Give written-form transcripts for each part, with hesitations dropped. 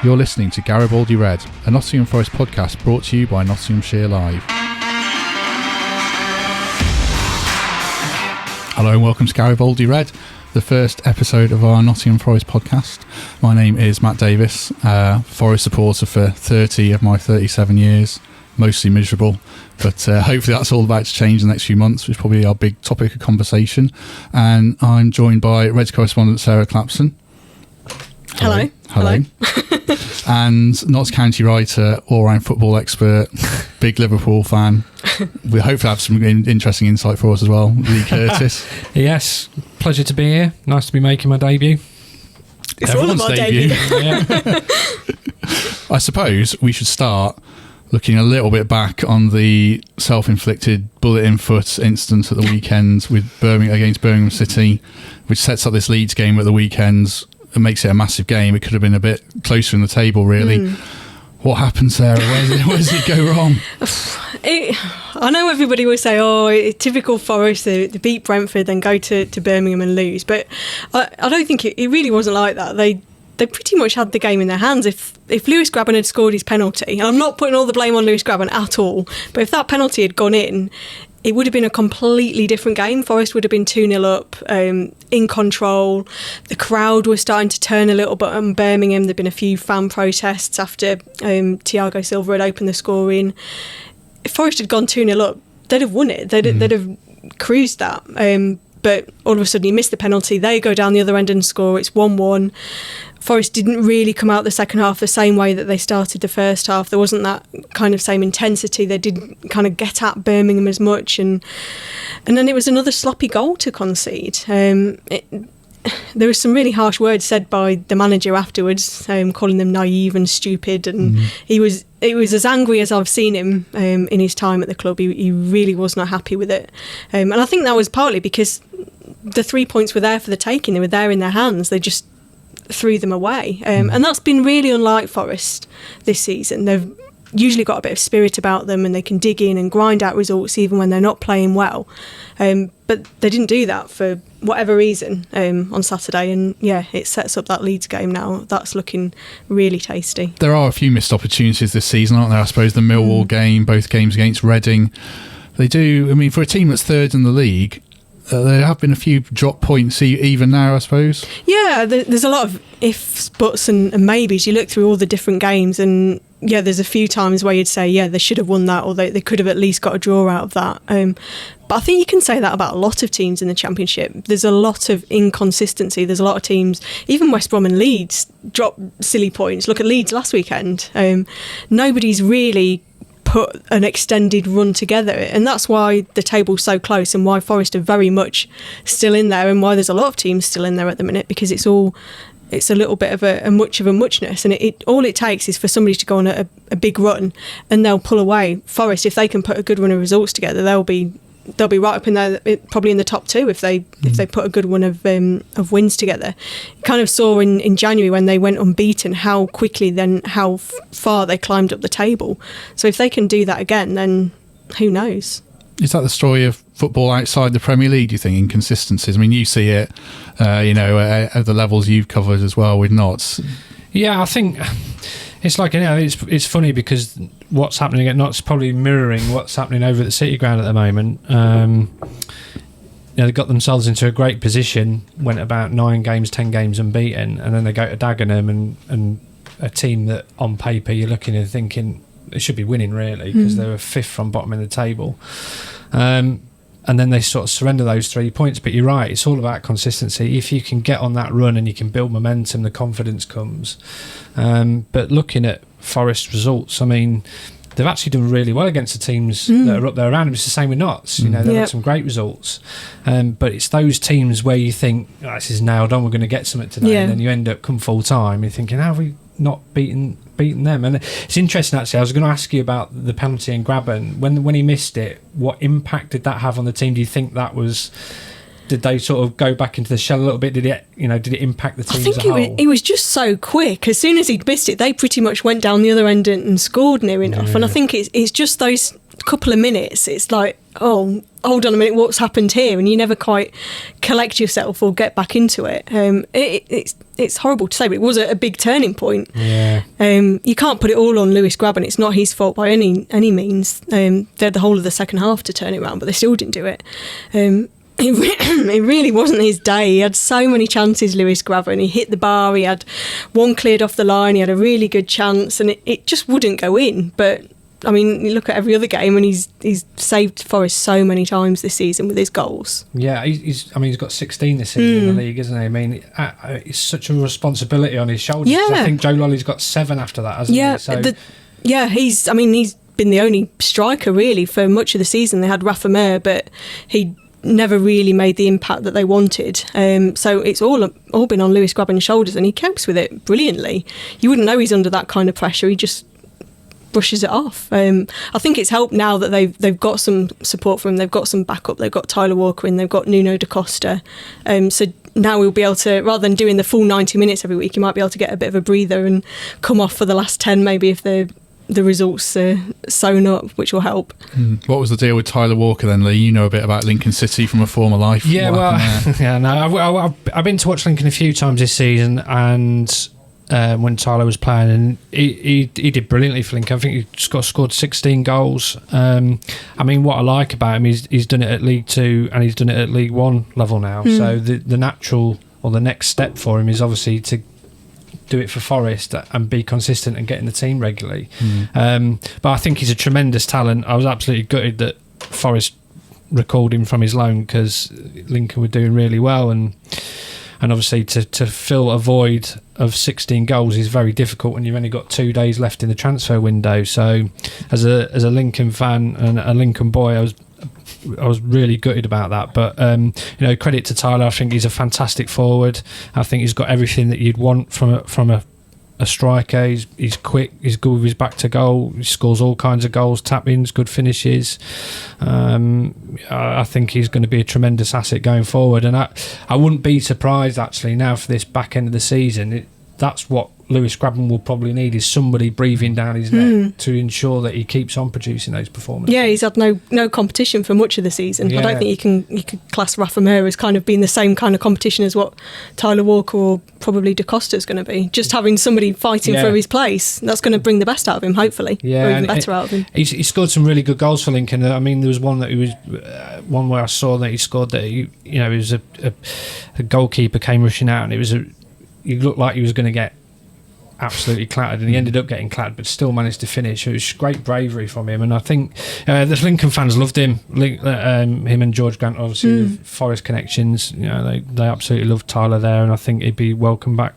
You're listening to Garibaldi Red, a Nottingham Forest podcast brought to you by Nottinghamshire Live. Hello and welcome to Garibaldi Red, the first episode of our Nottingham Forest podcast. My name is Matt Davies, Forest supporter for 30 of my 37 years, mostly miserable, but hopefully that's all about to change in the next few months, which is probably our big topic of conversation. And I'm joined by Reds correspondent Sarah Clapson. Hello. And Notts County writer, all-round football expert, big Liverpool fan. We'll hopefully have some interesting insight for us as well, Lee Curtis. Yes, pleasure to be here. Nice to be making my debut. It's everyone's all of our debut. I suppose we should start looking a little bit back on the self-inflicted bullet in foot incident at the weekend with against Birmingham City, which sets up this Leeds game at the weekends. It makes it a massive game. It could have been a bit closer in the table, really. What happened, Sarah? Where did it go wrong? I know everybody will say, typical Forest, they beat Brentford, then go to Birmingham and lose. But I don't think it really wasn't like that. They pretty much had the game in their hands. If Lewis Grabban had scored his penalty, and I'm not putting all the blame on Lewis Grabban at all, but if that penalty had gone in, it would have been a completely different game. Forest would have been 2-0 up, in control. The crowd was starting to turn a little bit on Birmingham. There'd been a few fan protests after Thiago Silva had opened the scoring. If Forest had gone 2-0 up, they'd have won it. They'd have cruised that. But all of a sudden, you miss the penalty. They go down the other end and score. It's 1-1. Forest didn't really come out the second half the same way that they started the first half. There wasn't that kind of same intensity. They didn't kind of get at Birmingham as much. And then it was another sloppy goal to concede. There was some really harsh words said by the manager afterwards, calling them naive and stupid. And it was as angry as I've seen him in his time at the club. He really was not happy with it. And I think that was partly because the 3 points were there for the taking. They were there in their hands. They just threw them away. And that's been really unlike Forest this season. They've usually got a bit of spirit about them and they can dig in and grind out results even when they're not playing well. But they didn't do that for whatever reason on Saturday. And yeah, it sets up that Leeds game now. That's looking really tasty. There are a few missed opportunities this season, aren't there? I suppose the Millwall game, both games against Reading. They do, I mean, for a team that's third in the league, there have been a few drop points even now, I suppose. Yeah, there's a lot of ifs, buts and maybes. You look through all the different games and yeah, there's a few times where you'd say, yeah, they should have won that or they could have at least got a draw out of that. But I think you can say that about a lot of teams in the Championship. There's a lot of inconsistency. There's a lot of teams, even West Brom and Leeds, drop silly points. Look at Leeds last weekend. Nobody's really put an extended run together, and that's why the table's so close and why Forest are very much still in there and why there's a lot of teams still in there at the minute, because it's a little bit of a muchness, and it all it takes is for somebody to go on a big run and they'll pull away. Forest, if they can put a good run of results together, they'll be right up in there, probably in the top two if they put a good one of wins together. You kind of saw in January when they went unbeaten how quickly then how far they climbed up the table. So if they can do that again, then who knows? Is that the story of football outside the Premier League, do you think, inconsistencies? I mean, you see it, at the levels you've covered as well with Notts. Yeah, I think it's like, it's funny because what's happening at Notts is probably mirroring what's happening over at the City Ground at the moment. They got themselves into a great position, went about 10 games unbeaten, and then they go to Dagenham and a team that on paper you're looking and thinking they should be winning really because they were fifth from bottom in the table. And then they sort of surrender those 3 points. But you're right, it's all about consistency. If you can get on that run and you can build momentum, the confidence comes. But looking at Forest results, I mean, they've actually done really well against the teams that are up there around them. It's the same with Notts. They've had some great results. But it's those teams where you think, this is nailed on, we're going to get something today. And then you end up come full time, you're thinking, how have we not beaten them? And it's interesting actually, I was going to ask you about the penalty and Grabban. When he missed it, what impact did that have on the team? Do you think that was, did they sort of go back into the shell a little bit? Did it impact the team as a whole? I think it was just so quick. As soon as he'd missed it, they pretty much went down the other end and scored near enough. And I think it's just those couple of minutes. It's like oh, hold on a minute, what's happened here? And you never quite collect yourself or get back into it. It's horrible to say, but it was a big turning point. Yeah. You can't put it all on Lewis Grabban. It's not his fault by any means. They had the whole of the second half to turn it around, but they still didn't do it. It really wasn't his day. He had so many chances, Lewis Grabban. He hit the bar, he had one cleared off the line, he had a really good chance, and it just wouldn't go in. But I mean, you look at every other game, and he's saved Forest so many times this season with his goals. Yeah, he's got 16 this season in the league, isn't he? I mean, it's such a responsibility on his shoulders. Yeah. I think Joe Lolly's got 7 after that, hasn't he? So, he's been the only striker really for much of the season. They had Rafa Mir, but he never really made the impact that they wanted. So it's all been on Lewis Grabban's shoulders, and he copes with it brilliantly. You wouldn't know he's under that kind of pressure. He just brushes it off. I think it's helped now that they've got some support from him. They've got some backup. They've got Tyler Walker in. They've got Nuno da Costa. So now we'll be able to, rather than doing the full 90 minutes every week, you might be able to get a bit of a breather and come off for the last 10 maybe if the results are sewn up, which will help. What was the deal with Tyler Walker then, Lee? You know a bit about Lincoln City from a former life. Yeah, I've been to watch Lincoln a few times this season, and when Tyler was playing, and he did brilliantly for Lincoln. I think he scored 16 goals. I mean, what I like about him is he's done it at League 2 and he's done it at League 1 level now. So the natural, or the next step for him is obviously to do it for Forest and be consistent and get in the team regularly. But I think he's a tremendous talent. I was absolutely gutted that Forest recalled him from his loan, because Lincoln were doing really well, and obviously to fill a void of 16 goals is very difficult when you've only got 2 days left in the transfer window. So as a Lincoln fan and a Lincoln boy, I was really gutted about that. But credit to Tyler. I think he's a fantastic forward. I think he's got everything that you'd want from a striker. He's quick, he's good with his back to goal, he scores all kinds of goals, tap-ins, good finishes. I think he's going to be a tremendous asset going forward, and I wouldn't be surprised actually now for this back end of the season. That's what Lewis Grabban will probably need, is somebody breathing down his neck to ensure that he keeps on producing those performances. Yeah, he's had no competition for much of the season. Yeah. I don't think you could class Rafa Mir as kind of being the same kind of competition as what Tyler Walker or probably da Costa's going to be. Just having somebody fighting for his place, that's going to bring the best out of him, hopefully. Yeah, or even better out of him. He scored some really good goals for Lincoln. I mean, there was one that he was one where I saw that he scored that it was a goalkeeper came rushing out, and he looked like he was going to get absolutely clattered, and he ended up getting clattered but still managed to finish. It was great bravery from him, and I think the Lincoln fans loved him. Him and George Grant, obviously with Forest connections, they absolutely loved Tyler there, and I think he'd be welcomed back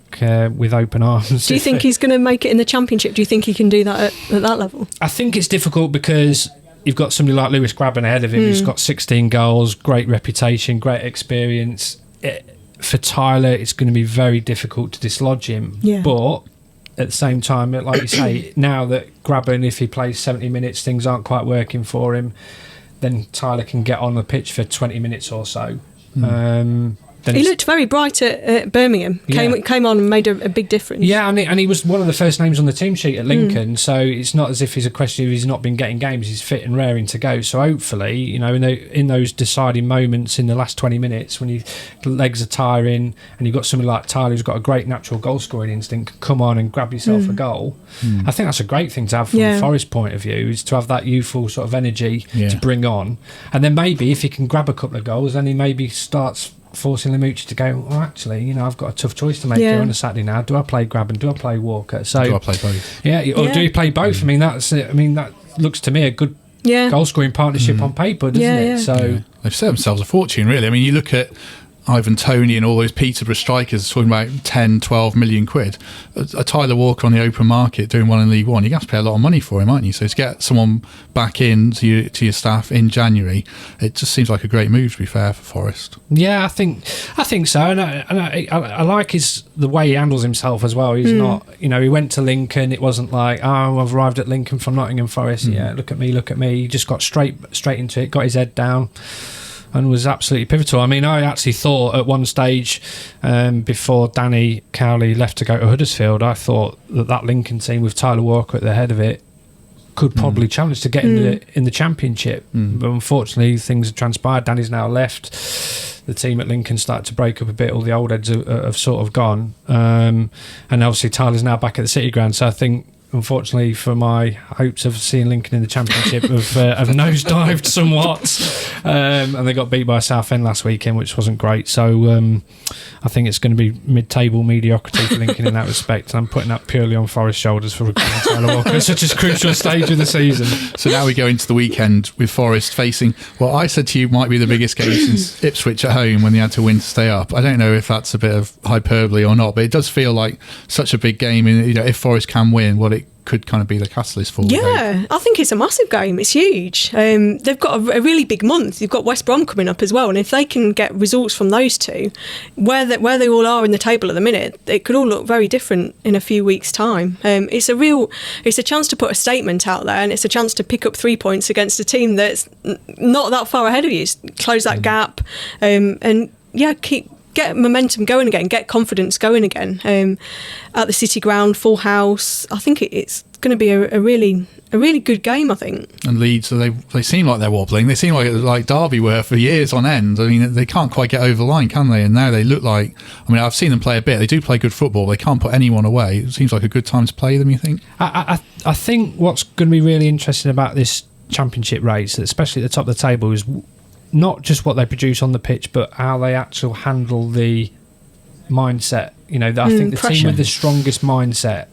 with open arms. Do you think he's going to make it in the Championship? Do you think he can do that at that level? I think it's difficult because you've got somebody like Lewis Grabban ahead of him who's got 16 goals, great reputation, great experience. For Tyler, it's going to be very difficult to dislodge him. Yeah. But at the same time, like you say, now that Grabban, if he plays 70 minutes, things aren't quite working for him, then Tyler can get on the pitch for 20 minutes or so. He looked very bright at Birmingham. Came on and made a big difference. Yeah, and he was one of the first names on the team sheet at Lincoln, so it's not as if he's a question of he's not been getting games. He's fit and raring to go. So hopefully, in those deciding moments in the last 20 minutes when your legs are tiring and you've got somebody like Tyler who's got a great natural goal scoring instinct, come on and grab yourself a goal. I think that's a great thing to have from a Forest point of view, is to have that youthful sort of energy to bring on. And then maybe if he can grab a couple of goals, then he maybe starts forcing Lemucci to go, actually, I've got a tough choice to make here on a Saturday now. Do I play Grabban? Do I play Walker? So do I play both? Or do you play both? I mean, that looks to me a good goal scoring partnership on paper, doesn't it? So they've set themselves a fortune, really. I mean, you look at Ivan Toney and all those Peterborough strikers talking about 10, 12 million quid. A Tyler Walker on the open market doing one in League One, you have to pay a lot of money for him, aren't you? So to get someone back in to your staff in January, it just seems like a great move, to be fair, for Forest. Yeah, I think so, and I like the way he handles himself as well. He's not, he went to Lincoln. It wasn't like, I've arrived at Lincoln from Nottingham Forest. Yeah, look at me. He just got straight into it, got his head down, and was absolutely pivotal. I mean, I actually thought at one stage, before Danny Cowley left to go to Huddersfield, I thought that Lincoln team with Tyler Walker at the head of it could probably challenge to get in the Championship. But unfortunately, things have transpired. Danny's now left. The team at Lincoln started to break up a bit. All the old heads have sort of gone. And obviously, Tyler's now back at the City Ground. So I think, unfortunately, for my hopes of seeing Lincoln in the Championship, have nosedived somewhat. And they got beat by Southend last weekend, which wasn't great. So I think it's going to be mid-table mediocrity for Lincoln in that respect. And I'm putting that purely on Forest's shoulders for Tyler Walker at such a crucial stage of the season. So now we go into the weekend with Forest facing what I said to you might be the biggest game since Ipswich at home when they had to win to stay up. I don't know if that's a bit of hyperbole or not, but it does feel like such a big game. And if Forest can win, what it could kind of be the catalyst for. Yeah, I think it's a massive game. It's huge. They've got a really big month. You've got West Brom coming up as well, and if they can get results from those two, where they all are in the table at the minute, it could all look very different in a few weeks' time. It's a chance to put a statement out there, and it's a chance to pick up 3 points against a team that's not that far ahead of you. Close that gap, and get momentum going again, get confidence going again. At the City Ground, full house. I think it's going to be a really good game, I think. And Leeds, so they seem like they're wobbling. They seem like Derby were for years on end. I mean, they can't quite get over the line, can they? And now they look like, I mean, I've seen them play a bit. They do play good football. They can't put anyone away. It seems like a good time to play them, you think? I think what's going to be really interesting about this Championship race, especially at the top of the table, is not just what they produce on the pitch, but how they actually handle the mindset. I think the pressure. team with the strongest mindset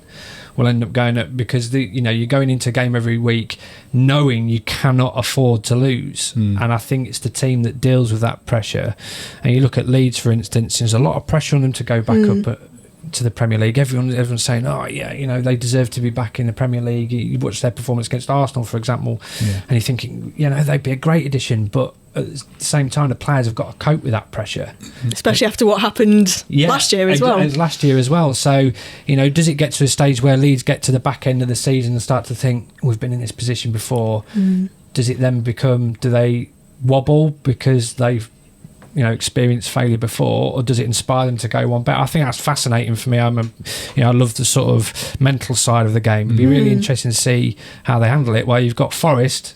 will end up going up, because you're going into a game every week knowing you cannot afford to lose. And I think it's the team that deals with that pressure. And you look at Leeds, for instance, there's a lot of pressure on them to go back up to the Premier League. Everyone's saying, oh yeah, they deserve to be back in the Premier League. You watch their performance against Arsenal, for example, and you're thinking, they'd be a great addition, but at the same time, the players have got to cope with that pressure, especially after what happened last year as well. Last year as well. So, does it get to a stage where Leeds get to the back end of the season and start to think, we've been in this position before? Does it then do they wobble because they've experienced failure before, or does it inspire them to go one better? I think that's fascinating for me. I love the sort of mental side of the game. It'd be really interesting to see how they handle it. While you've got Forest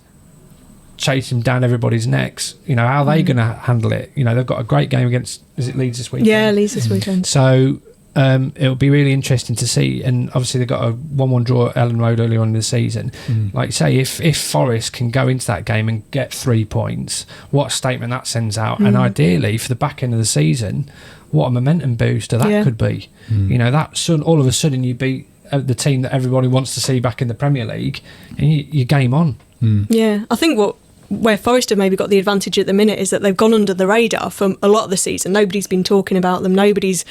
chasing down everybody's necks, how are they going to handle it? They've got a great game against, is it Leeds this weekend? Yeah, Leeds this weekend. So it'll be really interesting to see. And obviously they've got a 1-1 draw at Ellen Road earlier on in the season. Like you say, if Forest can go into that game and get 3 points, what a statement that sends out. And ideally for the back end of the season, what a momentum booster that could be. All of a sudden you beat the team that everybody wants to see back in the Premier League, and you game on. Yeah, I think where Forest have maybe got the advantage at the minute is that they've gone under the radar for a lot of the season. Nobody's been talking about them. Nobody's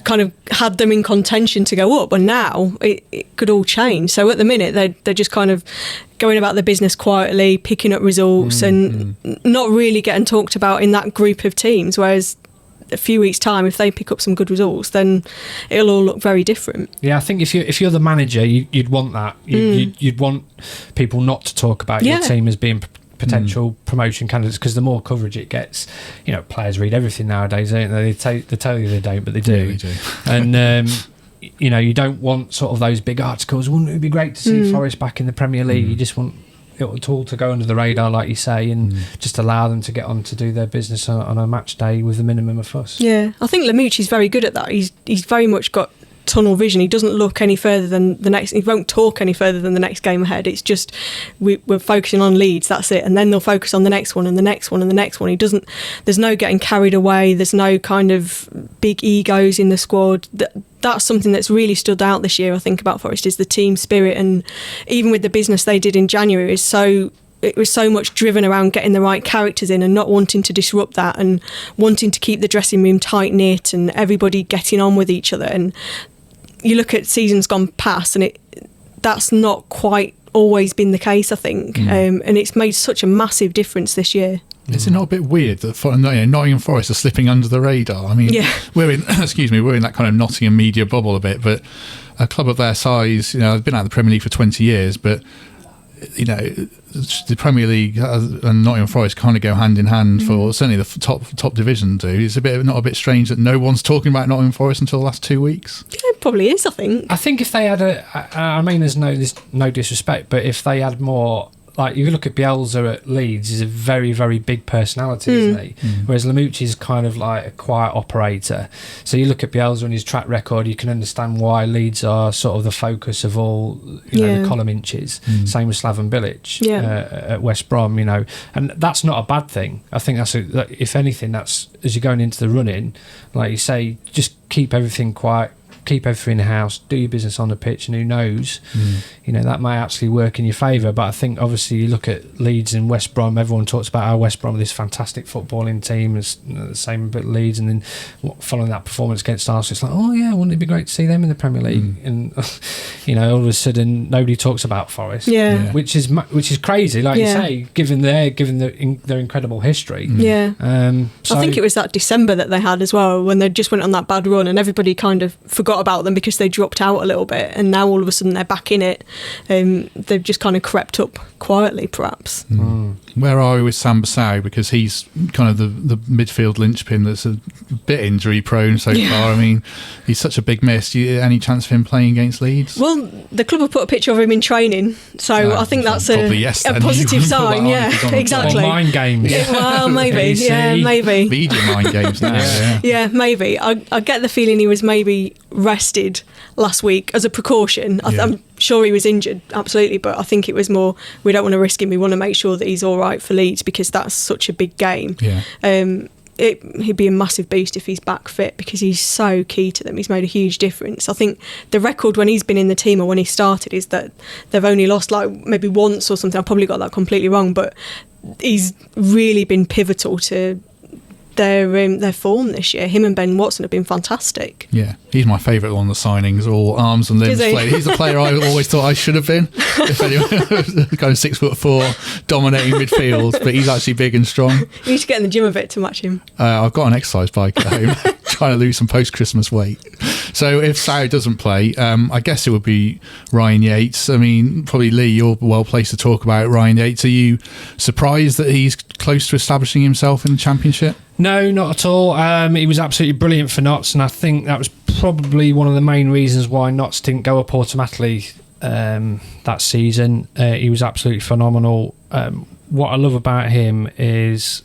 kind of had them in contention to go up, and now it could all change. So at the minute they're just kind of going about their business quietly, picking up results and not really getting talked about in that group of teams, whereas a few weeks' time, if they pick up some good results, then it'll all look very different. Yeah, I think if you're the manager, you'd want that. You'd want people not to talk about your team as being potential promotion candidates, because the more coverage it gets, players read everything nowadays, don't they? They tell you they don't, but they do. Yeah, they do. And you don't want sort of those big articles. Wouldn't it be great to see Forest back in the Premier League? You just want it all to go under the radar, like you say, and just allow them to get on to do their business on a match day with the minimum of fuss. Yeah, I think Lamucci's very good at that. He's very much got tunnel vision. He doesn't look any further than the next. He won't talk any further than the next game ahead. It's just we're focusing on Leeds. That's it, and then they'll focus on the next one and the next one and the next one. He doesn't. There's no getting carried away. There's no kind of big egos in the squad. That's something that's really stood out this year, I think, about Forest, is the team spirit, and even with the business they did in January, it was so much driven around getting the right characters in and not wanting to disrupt that, and wanting to keep the dressing room tight knit and everybody getting on with each other. And you look at seasons gone past, and that's not quite always been the case, I think, and it's made such a massive difference this year. Is it not a bit weird that Nottingham Forest are slipping under the radar? I mean, we're in we're in that kind of Nottingham media bubble a bit, but a club of their size, they've been out of the Premier League for 20 years, but you know, the Premier League and Nottingham Forest kind of go hand in hand for certainly the top division do. It's not a bit strange that no one's talking about Nottingham Forest until the last 2 weeks. Yeah, it probably is, I think. I think if they had I mean, there's no disrespect, but if they had more, like you look at Bielsa at Leeds, he's a very, very big personality, isn't he? Whereas Lamucci's kind of like a quiet operator. So you look at Bielsa and his track record, you can understand why Leeds are sort of the focus of all, the column inches. Same with Slaven Bilic at West Brom, and that's not a bad thing. I think if anything, that's, as you're going into the running, like you say, just keep everything quiet, keep everything in the house, do your business on the pitch, and who knows, that may actually work in your favour. But I think obviously you look at Leeds and West Brom, everyone talks about how West Brom are this fantastic footballing team, as the same bit Leeds, and then following that performance against Arsenal, it's like, oh yeah, wouldn't it be great to see them in the Premier League? And all of a sudden nobody talks about Forest, which is crazy, like you say, given their incredible history. I think it was that December that they had as well, when they just went on that bad run and everybody kind of forgot about them because they dropped out a little bit, and now all of a sudden they're back in it. They've just kind of crept up quietly, perhaps. Where are we with Sam Bassau? Because he's kind of the midfield linchpin that's a bit injury prone so far. I mean, he's such a big miss. Any chance of him playing against Leeds? Well, the club have put a picture of him in training, so I think that's a positive sign. Yeah, exactly. Or mind games. Well, maybe. Maybe. Media mind games now. Yeah, maybe. I get the feeling he was maybe rested last week as a precaution. I'm sure he was injured, absolutely, but I think it was more, we don't want to risk him, we want to make sure that he's all right for Leeds because that's such a big game. He'd be a massive boost if he's back fit because he's so key to them. He's made a huge difference. I think the record when he's been in the team or when he started is that they've only lost like maybe once or something. I probably got that completely wrong, but he's really been pivotal to their form this year. Him and Ben Watson have been fantastic. Yeah, he's my favourite one of the signings, all arms and limbs played. He's the player I always thought I should have been. If anyone, kind of 6'4", dominating midfield, but he's actually big and strong. You need to get in the gym a bit to match him. I've got an exercise bike at home, trying to lose some post-Christmas weight. So if Sau doesn't play, I guess it would be Ryan Yates. I mean, probably Lee, you're well placed to talk about Ryan Yates. Are you surprised that he's close to establishing himself in the Championship? No, not at all. He was absolutely brilliant for Notts, and I think that was probably one of the main reasons why Notts didn't go up automatically that season. He was absolutely phenomenal. What I love about him is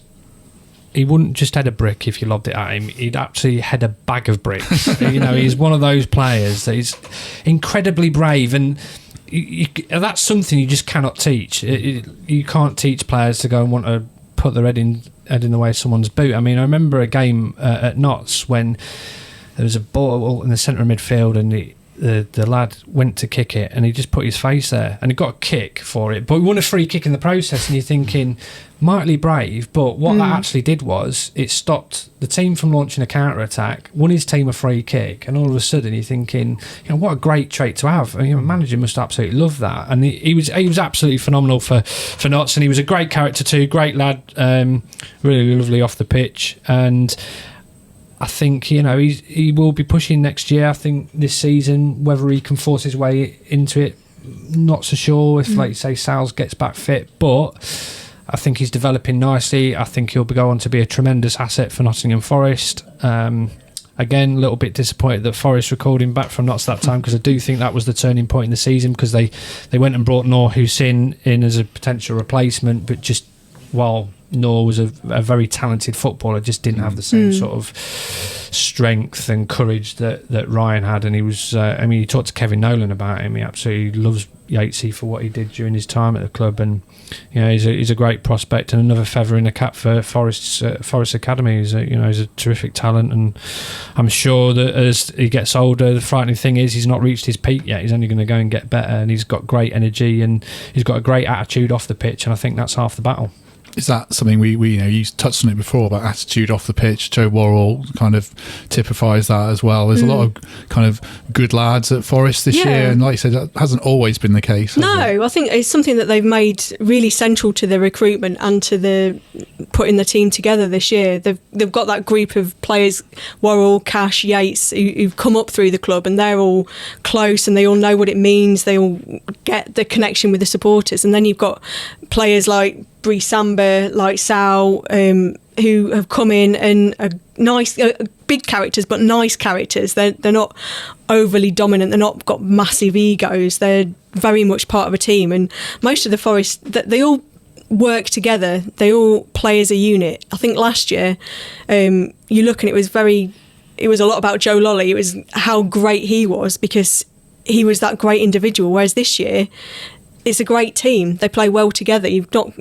he wouldn't just head a brick if you lobbed it at him. He'd actually head a bag of bricks. He's one of those players that is incredibly brave, and that's something you just cannot teach. You can't teach players to go and want to put their head in the way of someone's boot. I mean, I remember a game at Notts when there was a ball in the centre of midfield and the lad went to kick it and he just put his face there and he got a kick for it, but he won a free kick in the process, and you're thinking, mightily brave, but what that actually did was it stopped the team from launching a counter-attack, won his team a free kick, and all of a sudden you're thinking, what a great trait to have. A manager must absolutely love that, and he was absolutely phenomenal for Notts, and he was a great character too, great lad, really lovely off the pitch, and I think he will be pushing next year. I think this season, whether he can force his way into it, not so sure. If, like you say, Sals gets back fit, but I think he's developing nicely. I think he'll go on to be a tremendous asset for Nottingham Forest. Again, a little bit disappointed that Forest recalled him back from Notts that time, because I do think that was the turning point in the season, because they went and brought Noor Hussein in as a potential replacement, but just while Noor was a very talented footballer, just didn't have the same sort of strength and courage that Ryan had. And he was, you talked to Kevin Nolan about him. He absolutely loves Yatesy for what he did during his time at the club, and he's a great prospect and another feather in the cap for Forest Academy. He's a terrific talent, and I'm sure that as he gets older, the frightening thing is he's not reached his peak yet. He's only going to go and get better, and he's got great energy and he's got a great attitude off the pitch, and I think that's half the battle. Is that something we you touched on it before about attitude off the pitch? Joe Worrell kind of typifies that as well. There's a lot of kind of good lads at Forest this year, and like you said, that hasn't always been the case. No, I think it's something that they've made really central to the recruitment and to the putting the team together this year. They've got that group of players, Worrell, Cash, Yates, who've come up through the club, and they're all close and they all know what it means. They all get the connection with the supporters, and then you've got players like Bree Samba, like Sal, who have come in and are nice, big characters, but nice characters. They're not overly dominant. They're not got massive egos. They're very much part of a team. And most of the Forest, they all work together. They all play as a unit. I think last year, you look and it was a lot about Joe Lolly. It was how great he was because he was that great individual. Whereas this year, it's a great team. They play well together. You've got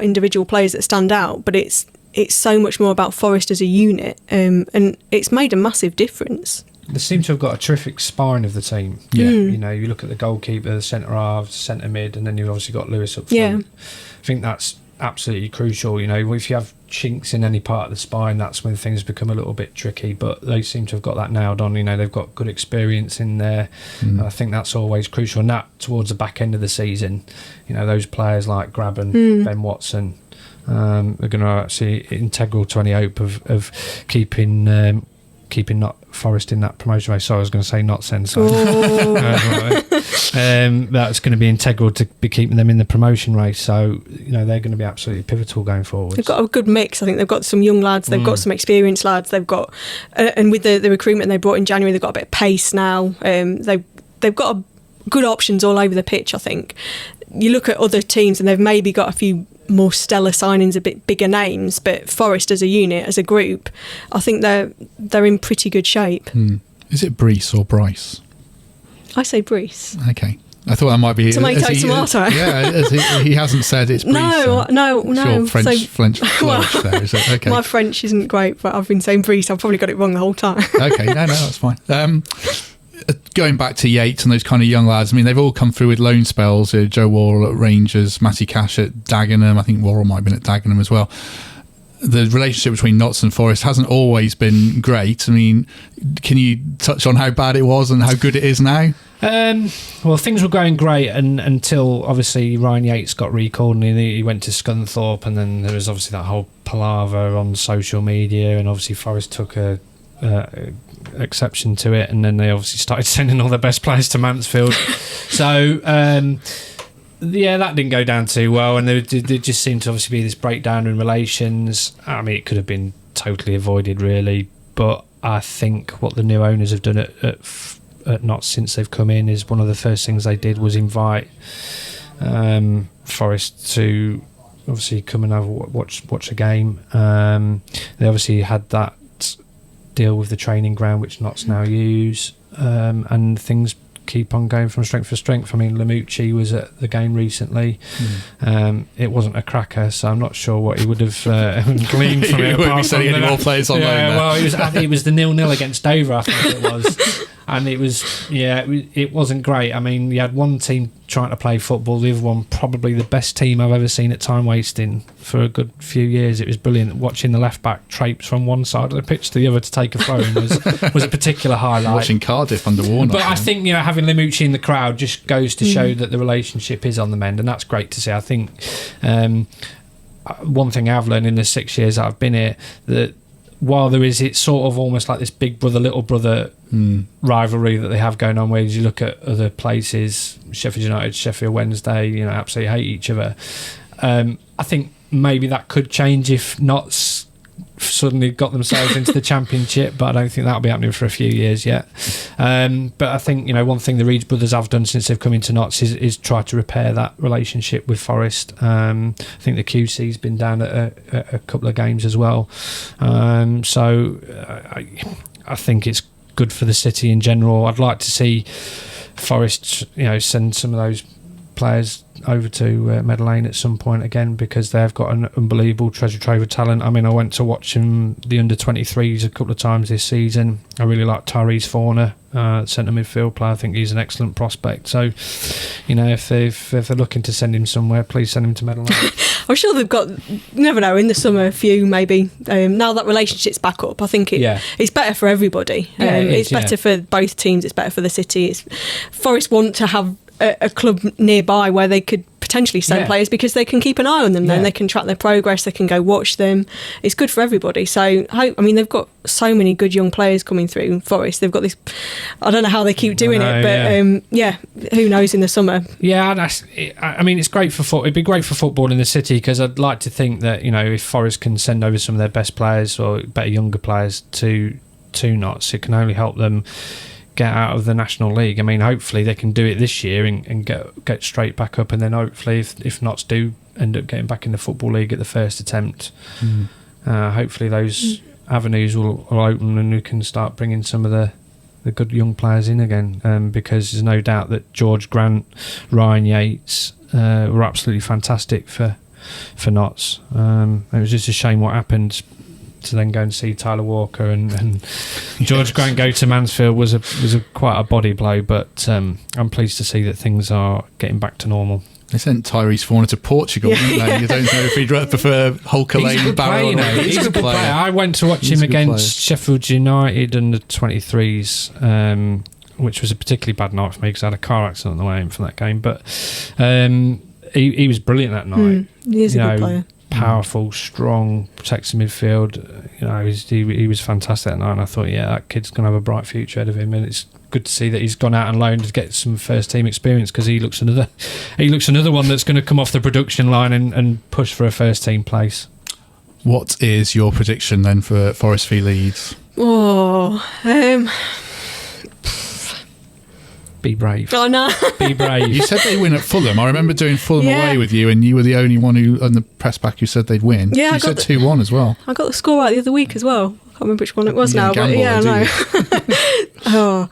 individual players that stand out, but it's so much more about Forest as a unit, and it's made a massive difference. They seem to have got a terrific spine of the team. Yeah, you look at the goalkeeper, the centre halves, centre mid, and then you've obviously got Lewis up front. Yeah. I think that's absolutely crucial. If you have chinks in any part of the spine, that's when things become a little bit tricky, but they seem to have got that nailed on. They've got good experience in there. I think that's always crucial, and that towards the back end of the season, those players like Grab and Ben Watson are going to actually integral to any hope of keeping not Forest in that promotion race. So I was going to say not send. So that's going to be integral to be keeping them in the promotion race. So they're going to be absolutely pivotal going forward. They've got a good mix. I think they've got some young lads. They've got some experienced lads. They've got, and with the recruitment they brought in January, they've got a bit of pace now. They've got good options all over the pitch. I think you look at other teams and they've maybe got a few more stellar signings, a bit bigger names, but Forest as a unit, as a group, I think they're in pretty good shape. Is it Brees or Bryce? I say Brees. Okay, I thought that might be tomato. He hasn't said it's Brees. No. French there, is it? Okay. My French isn't great, but I've been saying Brees. I've probably got it wrong the whole time. Okay, no, that's fine. Going back to Yates and those kind of young lads, they've all come through with loan spells. Joe Worrell at Rangers, Matty Cash at Dagenham. I think Worrell might have been at Dagenham as well. The relationship between Notts and Forest hasn't always been great. Can you touch on how bad it was and how good it is now? Well, things were going great until obviously Ryan Yates got recalled and he went to Scunthorpe, and then there was obviously that whole palaver on social media, and obviously Forest took a exception to it, and then they obviously started sending all their best players to Mansfield. So that didn't go down too well, and there just seemed to obviously be this breakdown in relations. It could have been totally avoided really, but I think what the new owners have done at Notts since they've come in is one of the first things they did was invite Forest to obviously come and watch a game. They obviously had that deal with the training ground which Notts now use, and things keep on going from strength to strength. Lamucci was at the game recently. It wasn't a cracker, so I'm not sure what he would have gleaned from it. He wouldn't be sending any more players on loan there. Well, it was the 0-0 against Dover, I think it was. And it wasn't great. You had one team trying to play football, the other one probably the best team I've ever seen at time wasting for a good few years. It was brilliant. Watching the left back traipse from one side of the pitch to the other to take a throw in was a particular highlight. Watching Cardiff under Warnock. But I think having Lamucci in the crowd just goes to show that the relationship is on the mend, and that's great to see. I think one thing I've learned in the 6 years that I've been here, that while it's sort of almost like this big brother little brother rivalry that they have going on, where you look at other places, Sheffield United, Sheffield Wednesday, absolutely hate each other. I think maybe that could change if Notts suddenly got themselves into the Championship, but I don't think that'll be happening for a few years yet. But I think one thing the Reeds brothers have done since they've come into Notts is try to repair that relationship with Forest. I think the QC's been down at a couple of games as well. So I think it's good for the city in general. I'd like to see Forest send some of those players over to Meadow Lane at some point again, because they've got an unbelievable treasure trove of talent. I went to watch the under-23s a couple of times this season. I really like Tyrese Forner, centre midfield player. I think he's an excellent prospect. So, if they're looking to send him somewhere, please send him to Meadow Lane. I'm sure they've got, you never know, in the summer, a few maybe. Now that relationship's back up, I think it's better for everybody. It's better for both teams, it's better for the city. Forest want to have a club nearby where they could potentially send players because they can keep an eye on them then. They can track their progress, they can go watch them. It's good for everybody. So, they've got so many good young players coming through Forest. They've got this, I don't know how they keep doing it, but who knows in the summer. Yeah, it's great for it'd be great for football in the city, because I'd like to think that, if Forest can send over some of their best players or better younger players to Notts, it can only help them get out of the National League. Hopefully they can do it this year and get straight back up, and then hopefully if Notts do end up getting back in the Football League at the first attempt, hopefully those avenues will open and we can start bringing some of the good young players in again, because there's no doubt that George Grant, Ryan Yates were absolutely fantastic for Notts. It was just a shame what happened to then go and see Tyler Walker and George Grant go to Mansfield was quite a body blow, but I'm pleased to see that things are getting back to normal. They sent Tyrese Forner to Portugal, didn't they? You don't know if he'd prefer Hulker Lane, Barrow. He's a good player. I went to watch him against Sheffield United under 23s, which was a particularly bad night for me because I had a car accident on the way in from that game. But he was brilliant that night. He is a good player. Powerful, strong, protects the midfield. He was fantastic that night, and I thought, that kid's going to have a bright future ahead of him. And it's good to see that he's gone out on loan to get some first team experience, because he looks another one that's going to come off the production line and push for a first team place. What is your prediction then for Forest v Leeds? Be brave. Oh no! Be brave. You said they win at Fulham. I remember doing Fulham away with you, and you were the only one who on the press back who said they'd win. Yeah, you said 2-1 as well. I got the score right the other week as well. I can't remember which one it was now, but I know.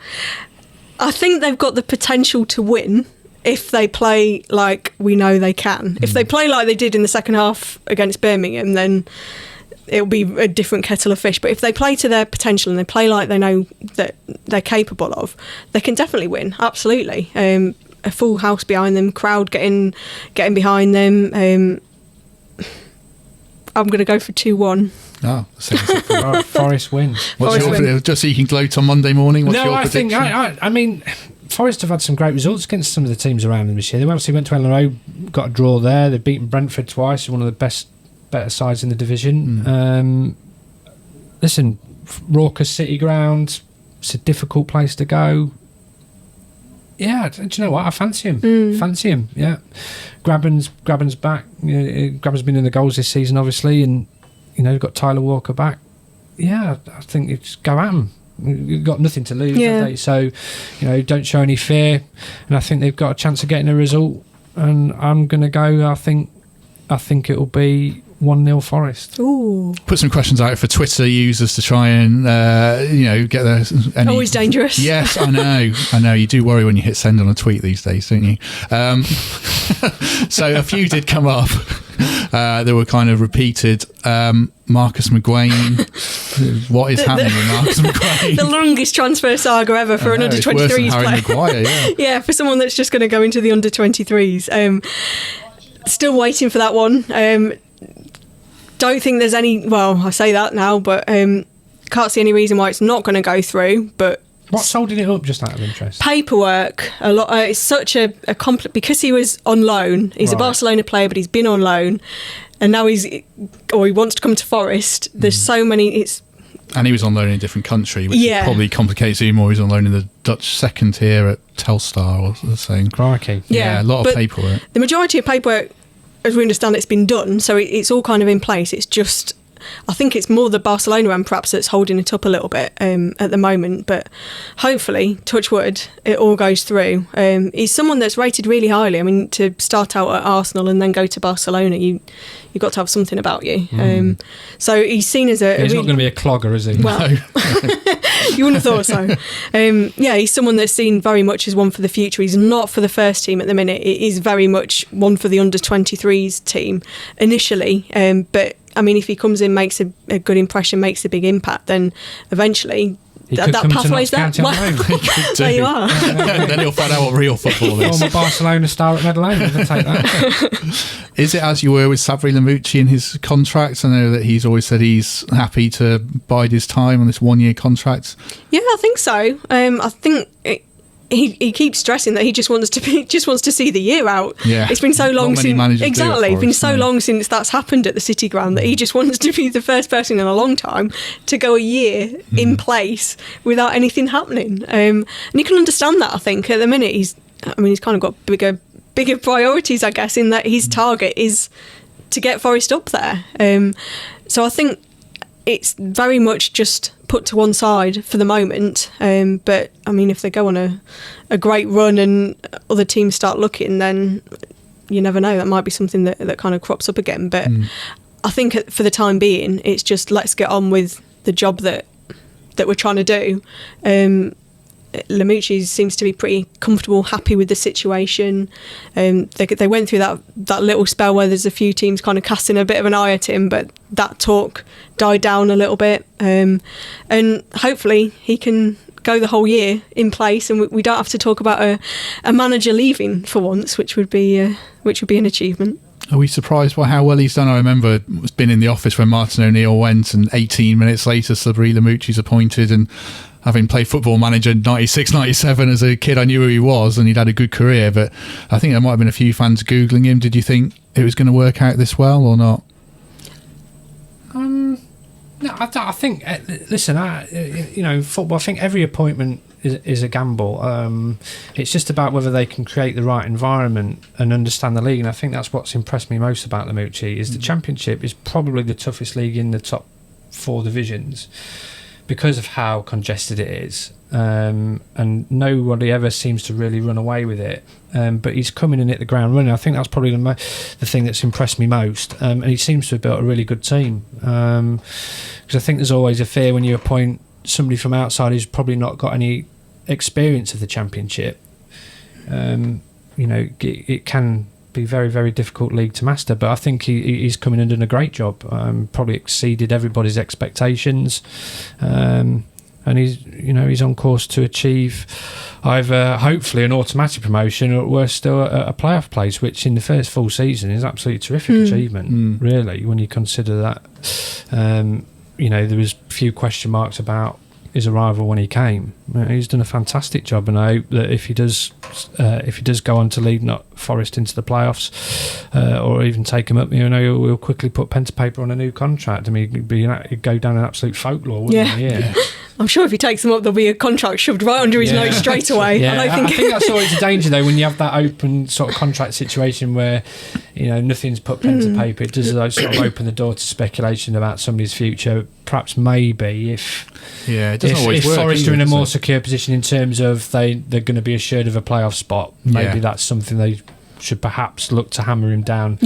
I think they've got the potential to win if they play like we know they can. If they play like they did in the second half against Birmingham, then it'll be a different kettle of fish. But if they play to their potential and they play like they know that they're capable of, they can definitely win. Absolutely. A full house behind them, crowd getting behind them. I'm going to go for 2-1. Oh, Forest wins. Just so you can gloat on Monday morning? What's your prediction? I mean, Forest have had some great results against some of the teams around them this year. They obviously went to Ellen Road, got a draw there. They've beaten Brentford twice, one of the better sides in the division. Listen, raucous city ground, it's a difficult place to go. Yeah, do you know what? I fancy him. Yeah, Grabban's back. Grabban's been in the goals this season, obviously, and they've got Tyler Walker back. Yeah, I think you just go at them. You've got nothing to lose, have they? So, don't show any fear, and I think they've got a chance of getting a result. And I'm going to go. I think it'll be 1-0 Forest. Ooh. Put some questions out for Twitter users to try and get there. Always dangerous. Yes, I know. You do worry when you hit send on a tweet these days, don't you? So a few did come up. They were kind of repeated. Marcus McGuane. What is happening with Marcus McGuane? The longest transfer saga ever for an under-23s player. Maguire, yeah, for someone that's just going to go into the under-23s. Still waiting for that one. Don't think there's any... Well, I say that now, but can't see any reason why it's not going to go through. But what's holding it up, just out of interest? Paperwork. A lot. It's such a complex... Because he was on loan. He's a Barcelona player, but he's been on loan. And now he wants to come to Forest. There's so many... And he was on loan in a different country, which probably complicates it more. He's on loan in the Dutch second tier at Telstar or something. Crikey. Yeah, a lot of paperwork. The majority of paperwork, as we understand, it's been done, so it's all kind of in place. It's just, I think it's more the Barcelona end perhaps that's holding it up a little bit at the moment. But hopefully, touch wood, it all goes through. He's someone that's rated really highly. I mean, to start out at Arsenal and then go to Barcelona, you've got to have something about you. So he's seen as a... He's not going to be a clogger, is he? Well, you wouldn't have thought so. He's someone that's seen very much as one for the future. He's not for the first team at the minute. It is very much one for the under-23s team initially. But, I mean, if he comes in, makes a good impression, makes a big impact, then eventually could come pathway's to there. Notts County on loan. There you are. And then he'll find out what real football is. Former Barcelona star at Medellin. I'll take that. Is it as you were with Sabri Lamucci in his contract? I know that he's always said he's happy to bide his time on this 1-year contract. Yeah, I think so. I think he keeps stressing that he just wants to see the year out. Yeah, it's been so long not many since managers do it exactly. for It's been us, so no. long since that's happened at the City Ground that he just wants to be the first person in a long time to go a year in place without anything happening. And you can understand that. I think at the minute he's kind of got bigger priorities, I guess, in that his target is to get Forest up there. So I think it's very much just put to one side for the moment. But I mean, if they go on a great run and other teams start looking, then you never know. That might be something that kind of crops up again. But I think for the time being, it's just let's get on with the job that we're trying to do. Lamucci seems to be pretty comfortable, happy with the situation. They went through that little spell where there's a few teams kind of casting a bit of an eye at him, but that talk died down a little bit. And hopefully he can go the whole year in place, and we don't have to talk about a manager leaving for once, which would be an achievement. Are we surprised by how well he's done? I remember being in the office when Martin O'Neill went, and 18 minutes later Sabri Lamucci's appointed, and having played Football Manager 96, 97 as a kid, I knew who he was and he'd had a good career, but I think there might have been a few fans Googling him. Did you think it was going to work out this well or not? No, I think, listen, football, I think every appointment is a gamble. It's just about whether they can create the right environment and understand the league, and I think that's what's impressed me most about Lamucci is the Championship is probably the toughest league in the top 4 divisions, because of how congested it is, and nobody ever seems to really run away with it. But he's coming and hit the ground running. I think that's probably the thing that's impressed me most. And he seems to have built a really good team. Because I think there's always a fear when you appoint somebody from outside who's probably not got any experience of the Championship. It can be very, very difficult league to master, but I think he's coming and done a great job. Probably exceeded everybody's expectations, and he's on course to achieve either hopefully an automatic promotion or worse still a playoff place, which in the first full season is absolutely terrific achievement. Really, when you consider that there was a few question marks about his arrival when he came. He's done a fantastic job, and I hope that if he does go on to lead Forest into the playoffs, or even take him up, we'll quickly put pen to paper on a new contract. I mean, it'd go down an absolute folklore, wouldn't it? Yeah. I'm sure if he takes them up, there'll be a contract shoved right under his nose straight away. Yeah, I think that's always a danger, though, when you have that open sort of contract situation where nothing's put pen to paper. It does sort of open the door to speculation about somebody's future. Perhaps maybe if Forest are in a more secure position in terms of they're going to be assured of a playoff spot, maybe that's something they should perhaps look to hammer him down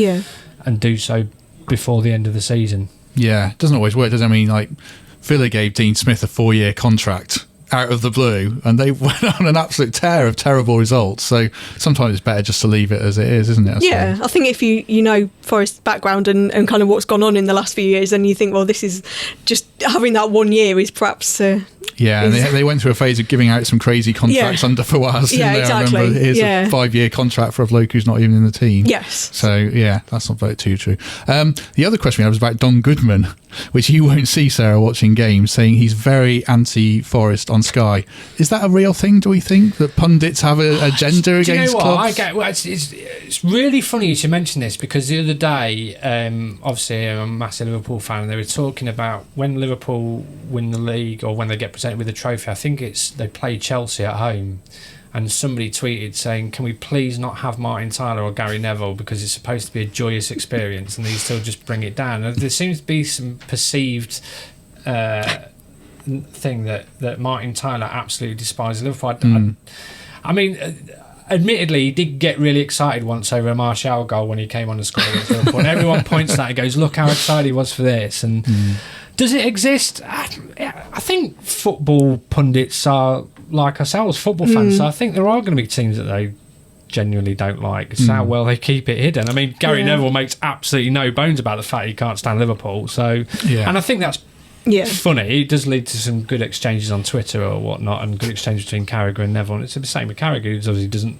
and do so before the end of the season. Yeah, it doesn't always work, does it? I mean, like Villa gave Dean Smith a 4-year contract out of the blue, and they went on an absolute tear of terrible results. So sometimes it's better just to leave it as it is, isn't it? I think if you know Forest's background and kind of what's gone on in the last few years, then you think, well, this is just having that 1 year is perhaps... and they went through a phase of giving out some crazy contracts under Fawaz. Exactly. I remember here's a 5-year contract for a bloke who's not even in the team. Yes. So, that's not very too true. The other question we had was about Don Goodman, which you won't see, Sarah, watching games, saying he's very anti-Forest on Sky. Is that a real thing, do we think, that pundits have an agenda against clubs? It's really funny you should mention this, because the other day, obviously I'm a massive Liverpool fan, and they were talking about when Liverpool win the league or when they get presented with a trophy. I think they play Chelsea at home, and somebody tweeted saying, can we please not have Martin Tyler or Gary Neville, because it's supposed to be a joyous experience and they still just bring it down. And there seems to be some perceived thing that Martin Tyler absolutely despises Liverpool. I mean, admittedly, he did get really excited once over a Martial goal when he came on the score against Liverpool, and everyone points to that and goes, look how excited he was for this. And does it exist? I think football pundits are like ourselves, football fans, so I think there are going to be teams that they genuinely don't like. It's how well they keep it hidden. I mean, Gary Neville makes absolutely no bones about the fact he can't stand Liverpool. So, and I think that's funny. It does lead to some good exchanges on Twitter or whatnot, and good exchanges between Carragher and Neville. And it's the same with Carragher, who obviously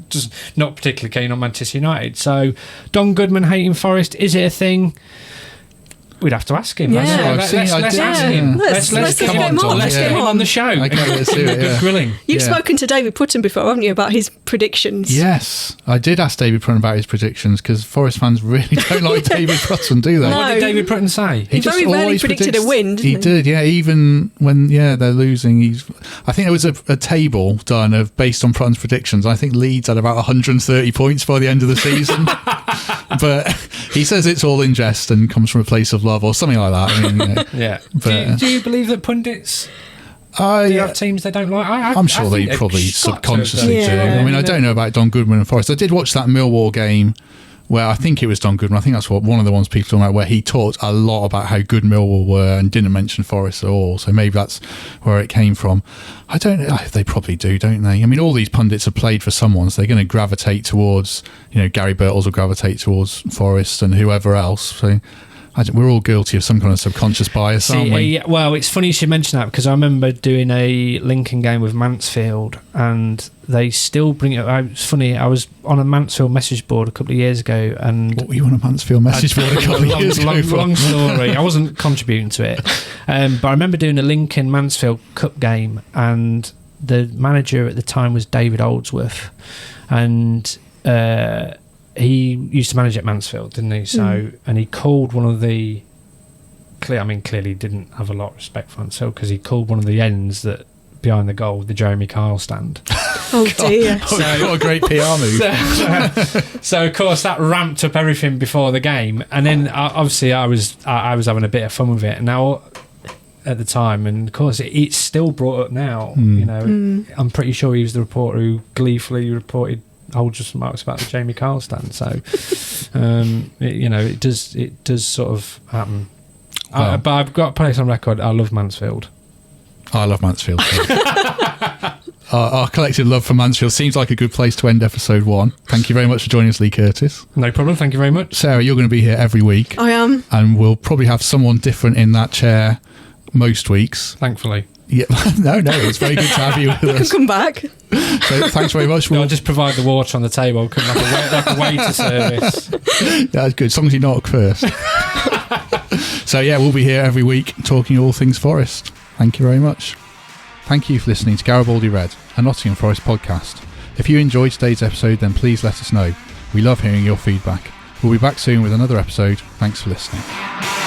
just not particularly keen on Manchester United. So, Don Goodman hating Forest, is it a thing? We'd have to ask him. Yeah. Let's ask him. Let's get him on the show. Okay, let's do it. Good grilling. You've spoken to David Putton before, haven't you, about his predictions? Yes, I did ask David Putton about his predictions, because Forest fans really don't like David Putton, do they? No. What did David Putton say? He very rarely predicted a win, didn't he? He did, yeah. Even when they're losing, I think there was a table done of based on Putton's predictions. I think Leeds had about 130 points by the end of the season. But he says it's all in jest and comes from a place of love or something like that. I mean, yeah. But, do you believe that pundits do you have teams they don't like? I'm sure they probably subconsciously do. Yeah. I mean, I don't know about Don Goodman and Forest. I did watch that Millwall game where I think it was Don Goodman. I think that's one of the ones people talk about, where he talked a lot about how good Millwall were and didn't mention Forest at all. So maybe that's where it came from. I don't know. They probably do, don't they? I mean, all these pundits have played for someone, so they're going to gravitate towards, Gary Birtles will gravitate towards Forest and whoever else. So we're all guilty of some kind of subconscious bias, aren't we? Well, it's funny you should mention that, because I remember doing a Lincoln game with Mansfield, and they still bring it up. It's funny, I was on a Mansfield message board a couple of years ago, and what were you on a Mansfield message board a couple of years ago? Long story. I wasn't contributing to it, but I remember doing a Lincoln Mansfield Cup game, and the manager at the time was David Oldsworth, and he used to manage at Mansfield, didn't he? So, and he called one of the clearly didn't have a lot of respect for Mansfield, because he called one of the ends that behind the goal the Jeremy Kyle stand. Oh dear! What a great PR move. So of course that ramped up everything before the game, and then obviously I was having a bit of fun with it. And now at the time, and of course it's still brought up now. I'm pretty sure he was the reporter who gleefully reported just remarks about the Jamie Kyle stand. So it does sort of happen. Well, but I've got a place on record. I love Mansfield. I love Mansfield too. Our collective love for Mansfield seems like a good place to end episode 1. Thank you very much for joining us, Lee Curtis. No problem. Thank you very much. Sarah, you're going to be here every week. I am. And we'll probably have someone different in that chair most weeks. Thankfully. Yeah, no, it's very good to have you with us. Come back. So thanks very much. I'll just provide the water on the table, like a waiter service. That's good, as long as you knock first. So yeah, we'll be here every week talking all things Forest. Thank you very much. Thank you for listening to Garibaldi Red, a Nottingham Forest podcast. If you enjoyed today's episode, then please let us know. We love hearing your feedback. We'll be back soon with another episode. Thanks for listening.